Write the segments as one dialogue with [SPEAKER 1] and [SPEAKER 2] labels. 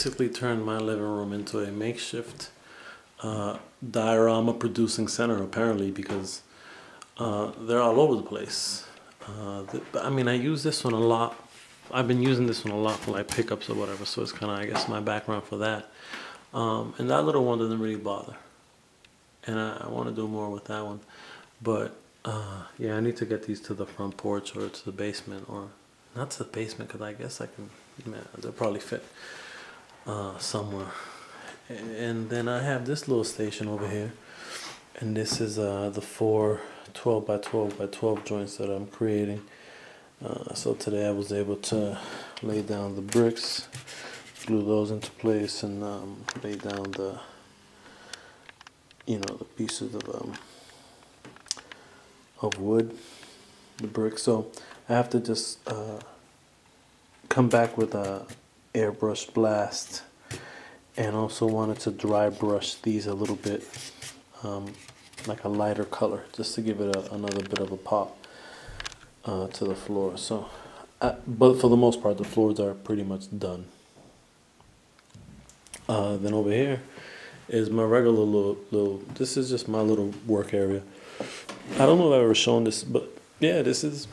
[SPEAKER 1] basically turned my living room into a makeshift diorama producing center, apparently, because they're all over the place. I mean, I use this one a lot. I've been using this one a lot for like pickups or whatever, so it's kind of, I guess, my background for that. And that little one doesn't really bother. And I want to do more with that one. But yeah, I need to get these to the front porch or to the basement, or not to the basement, because I guess I can, man, they'll probably fit somewhere. And then I have this little station over here, and this is the 4 12 by 12 by 12 joints that I'm creating. So today I was able to lay down the bricks, glue those into place, and lay down the, the pieces of wood, the bricks. So I have to just come back with a airbrush blast, and also wanted to dry brush these a little bit, like a lighter color, just to give it another bit of a pop to the floor. So, but for the most part, the floors are pretty much done. Then over here is my regular little. This is just my little work area. I don't know if I've ever shown this, but yeah, this is.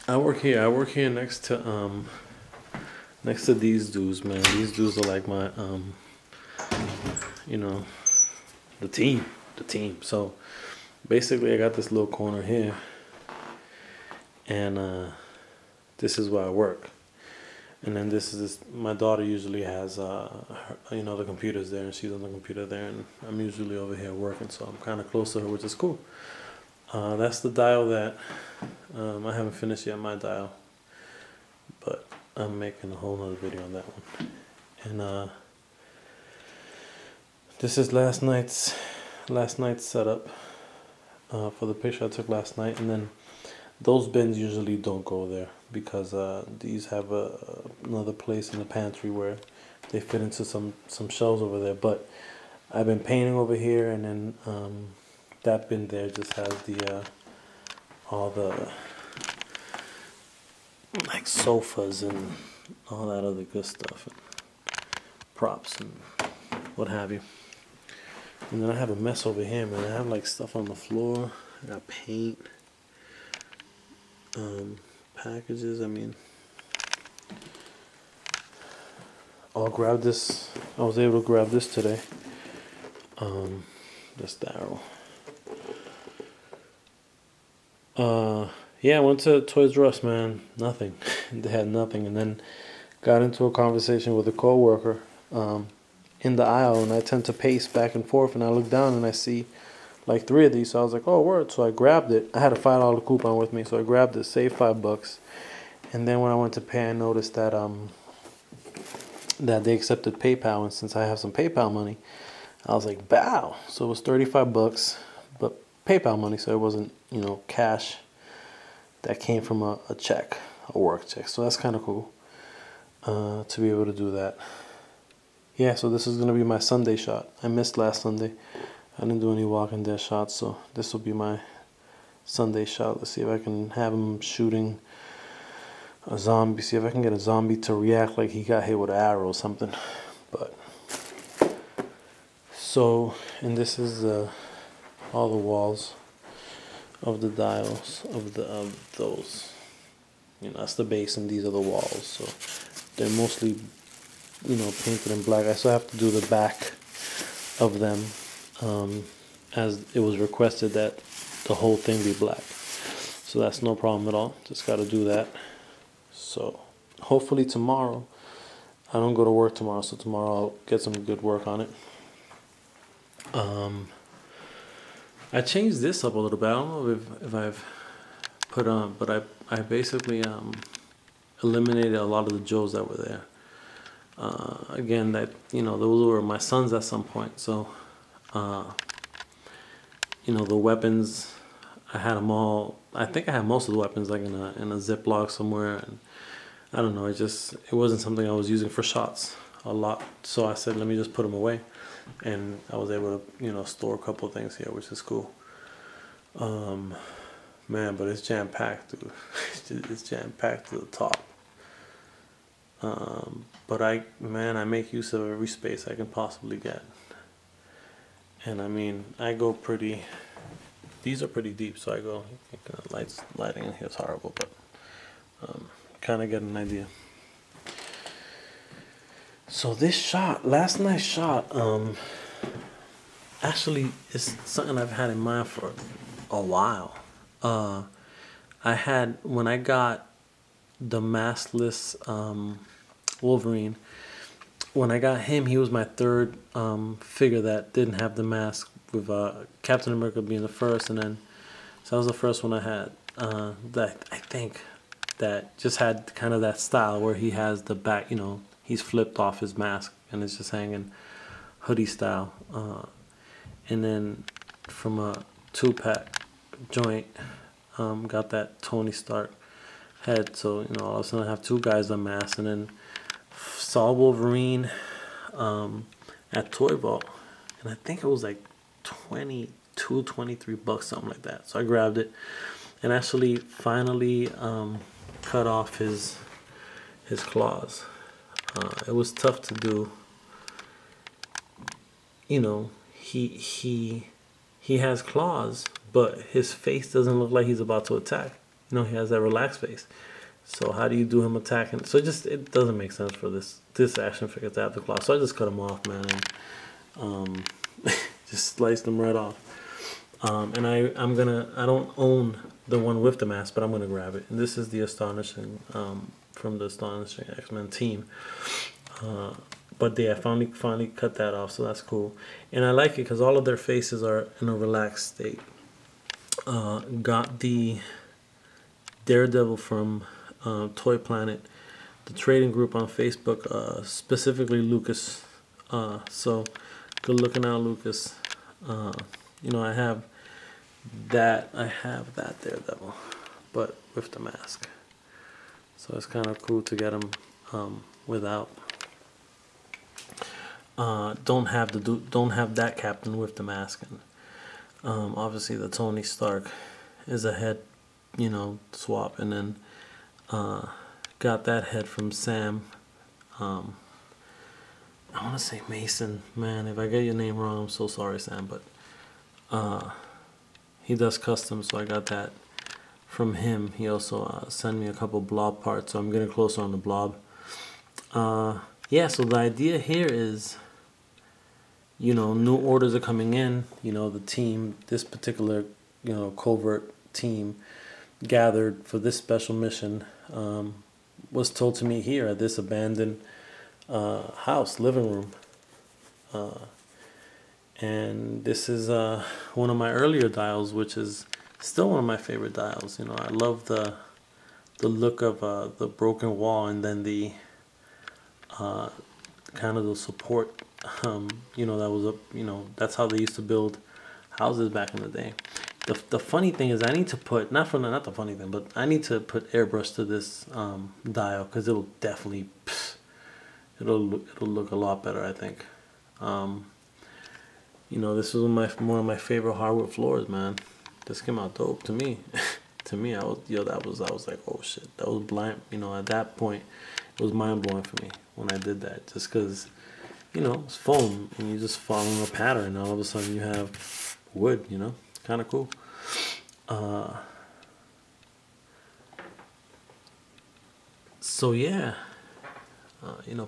[SPEAKER 1] I work here. I work here next to these dudes, man. These dudes are like my the team. So basically, I got this little corner here, and this is where I work. And then this is my daughter usually has the computer's there, and she's on the computer there, and I'm usually over here working, so I'm kind of close to her, which is cool. That's the dial that I haven't finished yet, my dial, but I'm making a whole nother video on that one. And this is last night's setup for the picture I took last night. And then those bins usually don't go there, because these have another place in the pantry where they fit into some shelves over there. But I've been painting over here, and then that bin there just has the all the like sofas and all that other good stuff, and props and what have you. And then I have a mess over here, man. I have like stuff on the floor. I got paint, packages. I mean, I'll grab this. I was able to grab this today. This arrow. Yeah, I went to Toys R Us, man. Nothing. They had nothing. And then got into a conversation with a coworker in the aisle, and I tend to pace back and forth, and I look down and I see like 3 of these. So I was like, oh, word. So I grabbed it. I had a $5 coupon with me, so I grabbed it, saved $5. And then when I went to pay, I noticed that that they accepted PayPal, and since I have some PayPal money, I was like, bow. So it was $35, but PayPal money, so it wasn't, cash. That came from a check, a work check. So that's kind of cool to be able to do that. Yeah, so this is going to be my Sunday shot. I missed last Sunday. I didn't do any Walking Dead shots, so this will be my Sunday shot. Let's see if I can have him shooting a zombie. See if I can get a zombie to react like he got hit with an arrow or something. But so, and this is all the walls of the dials of those. That's the base, and these are the walls. So they're mostly, painted in black. I still have to do the back of them, as it was requested that the whole thing be black. So that's no problem at all. Just got to do that. So hopefully tomorrow, I don't go to work tomorrow, so tomorrow I'll get some good work on it. I changed this up a little bit. I don't know if I've put on, but I basically eliminated a lot of the Joes that were there. Again, those were my sons at some point. So, the weapons, I had them all. I think I had most of the weapons like in a Ziploc somewhere, and I don't know. It wasn't something I was using for shots a lot. So I said, let me just put them away, and I was able to store a couple of things here, which is cool. Man, but it's jam packed, dude. It's jam packed to the top. But I make use of every space I can possibly get. And I mean, I go pretty, these are pretty deep, so I go, lighting in here is horrible, but kind of get an idea. So this shot, last night's shot, actually is something I've had in mind for a while. When I got the maskless Wolverine, when I got him, he was my third figure that didn't have the mask, with Captain America being the first, and then so that was the first one I had that I think that just had kind of that style where he has the back, he's flipped off his mask and it's just hanging hoodie style. And then from a 2-pack joint, got that Tony Stark head. So all of a sudden I have two guys unmasked, and then saw Wolverine at Toy Vault, and I think it was like $23, something like that. So I grabbed it and actually finally cut off his claws. It was tough to do. He has claws, but his face doesn't look like he's about to attack. He has that relaxed face. So how do you do him attacking? So it doesn't make sense for this action figure to have the claws. So I just cut him off, man, and just sliced him right off. And I don't own the one with the mask, but I'm gonna grab it. And this is the Astonishing from the Astonishing X-Men team. But I finally cut that off, so that's cool. And I like it because all of their faces are in a relaxed state. Got the Daredevil from Toy Planet, the trading group on Facebook, specifically Lucas. So good looking out, Lucas. I have that Daredevil, but with the mask. So it's kind of cool to get him without. Don't have that Captain with the mask, and obviously the Tony Stark is a head, swap, and then got that head from Sam. I want to say Mason, man. If I get your name wrong, I'm so sorry, Sam. But he does custom, so I got that from him. He also sent me a couple blob parts, so I'm getting closer on the blob. Yeah, so the idea here is, new orders are coming in. The team, this particular, covert team gathered for this special mission, was told to meet here at this abandoned house, living room. And this is one of my earlier dials, which is still one of my favorite dials. I love the look of the broken wall, and then the kind of the support, that was that's how they used to build houses back in the day. The funny thing is, I need to put not the funny thing, but I need to put airbrush to this dial, because it'll definitely it'll look a lot better, I think. This was one of my favorite hardwood floors, man. This came out dope to me. To me, I was like, oh shit, that was blind. At that point, it was mind blowing for me when I did that, just because, it's foam and you just following a pattern, and all of a sudden you have wood. Kind of cool. So yeah,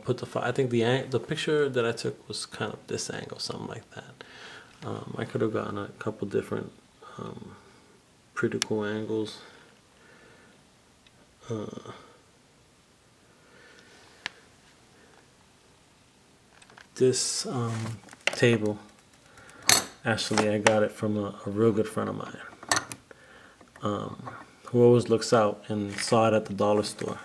[SPEAKER 1] put I think the picture that I took was kind of this angle, something like that. I could have gotten a couple different pretty cool angles. This table, actually, I got it from a real good friend of mine, who always looks out and saw it at the dollar store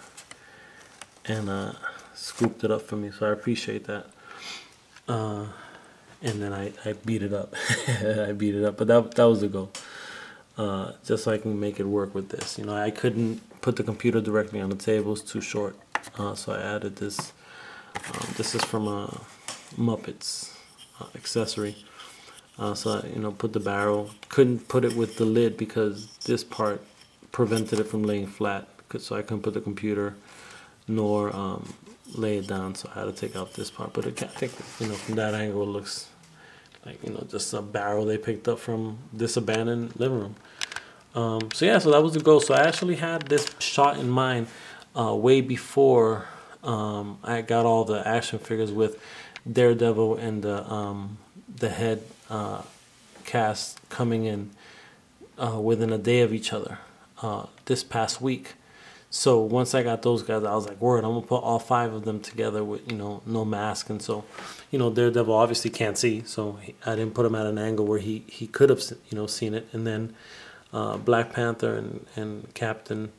[SPEAKER 1] and scooped it up for me, so I appreciate that. And then I beat it up. I beat it up, but that was the goal. Just so I can make it work with this. I couldn't put the computer directly on the table; it's too short. So I added this. This is from a Muppets accessory. So put the barrel. Couldn't put it with the lid because this part prevented it from laying flat. So I couldn't put the computer, nor lay it down, so I had to take out this part. But I think, from that angle, it looks like, just a barrel they picked up from this abandoned living room. So yeah, so that was the goal. So I actually had this shot in mind way before I got all the action figures with Daredevil and the head cast coming in within a day of each other this past week. So once I got those guys, I was like, word, I'm gonna put all 5 of them together with no mask. And so Daredevil obviously can't see, so I didn't put him at an angle where he could have seen it. And then Black Panther and Captain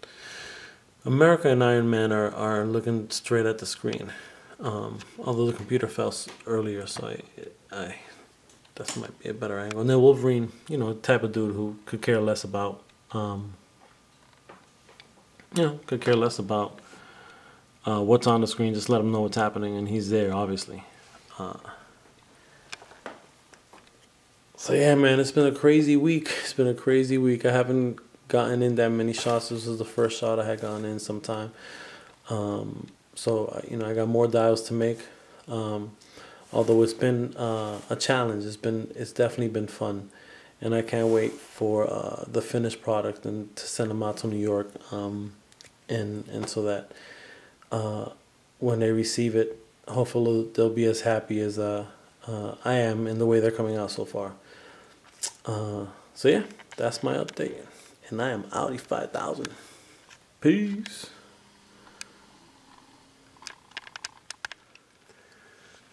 [SPEAKER 1] America and Iron Man are looking straight at the screen. Although the computer fell earlier, so I that might be a better angle. And then Wolverine, type of dude who could care less about what's on the screen. Just let him know what's happening, and he's there, obviously. So yeah, man, it's been a crazy week. I haven't gotten in that many shots. This was the first shot I had gotten in some time. So I got more dials to make. Although it's been a challenge, it's definitely been fun, and I can't wait for the finished product and to send them out to New York, and so that when they receive it, hopefully they'll be as happy as I am in the way they're coming out so far. So yeah, that's my update, and I am Audi 5000. Peace.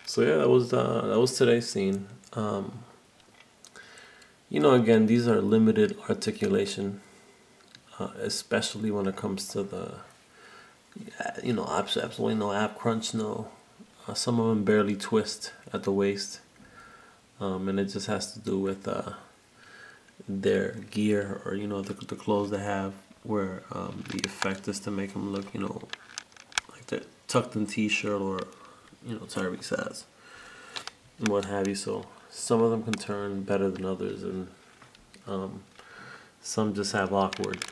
[SPEAKER 1] So yeah, that was today's scene. Again, these are limited articulation, especially when it comes to the, absolutely no ab crunch, no. Some of them barely twist at the waist, and it just has to do with their gear, or the clothes they have, where the effect is to make them look, like the tucked in t-shirt, or Tyrese has, and what have you. So some of them can turn better than others, and some just have awkward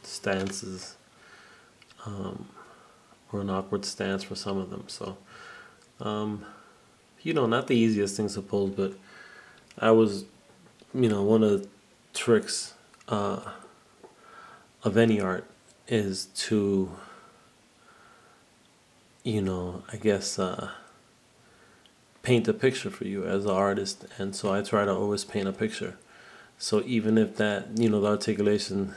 [SPEAKER 1] stances, or an awkward stance for some of them. So not the easiest thing, suppose, but I was, one of the tricks of any art is to, I guess, paint a picture for you as an artist. And so I try to always paint a picture. So even if that, the articulation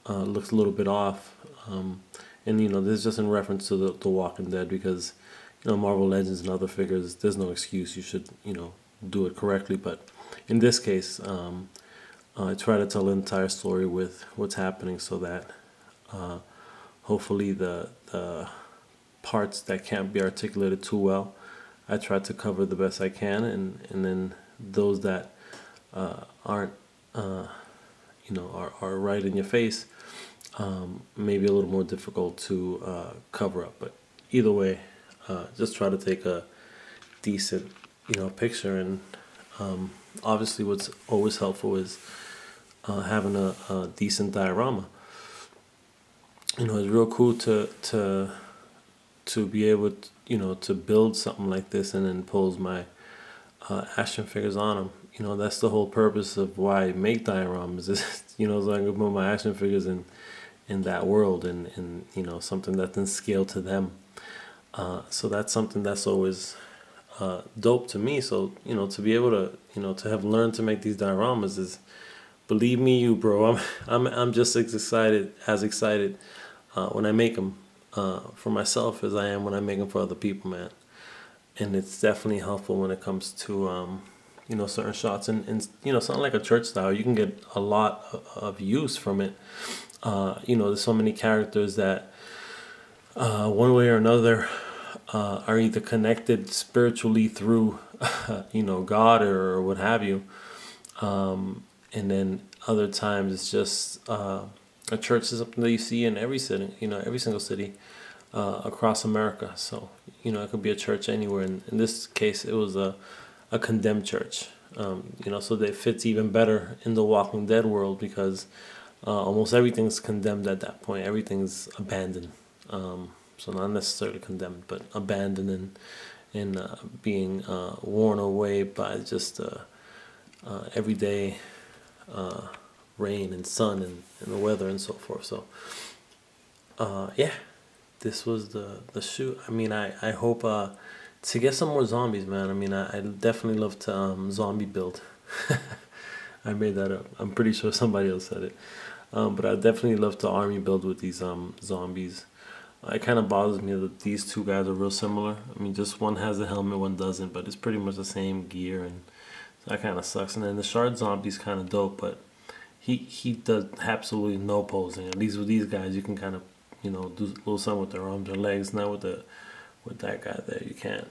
[SPEAKER 1] looks a little bit off, and this is just in reference to the Walking Dead, because Marvel Legends and other figures, there's no excuse. You should do it correctly. But in this case, I try to tell the entire story with what's happening, so that hopefully the parts that can't be articulated too well, I try to cover the best I can, and then those that aren't are right in your face, maybe a little more difficult to cover up. But either way, just try to take a decent picture. And obviously what's always helpful is having a decent diorama. It's real cool to be able to, to build something like this and then pose my action figures on them. That's the whole purpose of why I make dioramas, is so I can put my action figures in that world, and something that's in scale to them. So that's something that's always dope to me. So to be able to to have learned to make these dioramas is, believe me, you bro, I'm just as excited when I make them for myself as I am when I make them for other people, man. And it's definitely helpful when it comes to certain shots, and something like a church style, you can get a lot of use from it. There's so many characters that one way or another are either connected spiritually through God or what have you, and then other times it's just a church is something that you see in every city, every single city across America. So it could be a church anywhere. And in this case, it was a condemned church. So that fits even better in the Walking Dead world, because almost everything's condemned at that point. Everything's abandoned. so not necessarily condemned, but abandoned and being worn away by just everyday rain and sun and the weather and so forth. So yeah, this was the shoot. I mean, I hope to get some more zombies, man. I mean, I definitely love to zombie build. I made that up. I'm pretty sure somebody else said it. But I definitely love to army build with these zombies. It kind of bothers me that these two guys are real similar. I mean, just one has a helmet, one doesn't, but it's pretty much the same gear, and so that kind of sucks. And then the shard zombie's kind of dope, but he does absolutely no posing. At least with these guys, you can kind of, you know, do a little something with their arms or legs. Not with that guy there, you can't.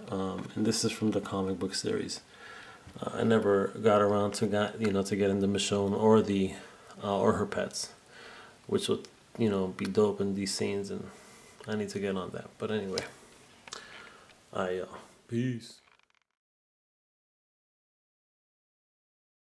[SPEAKER 1] And this is from the comic book series. I never got around to to get into Michonne or the or her pets, which would, you know, be dope in these scenes, and I need to get on that. But anyway, peace.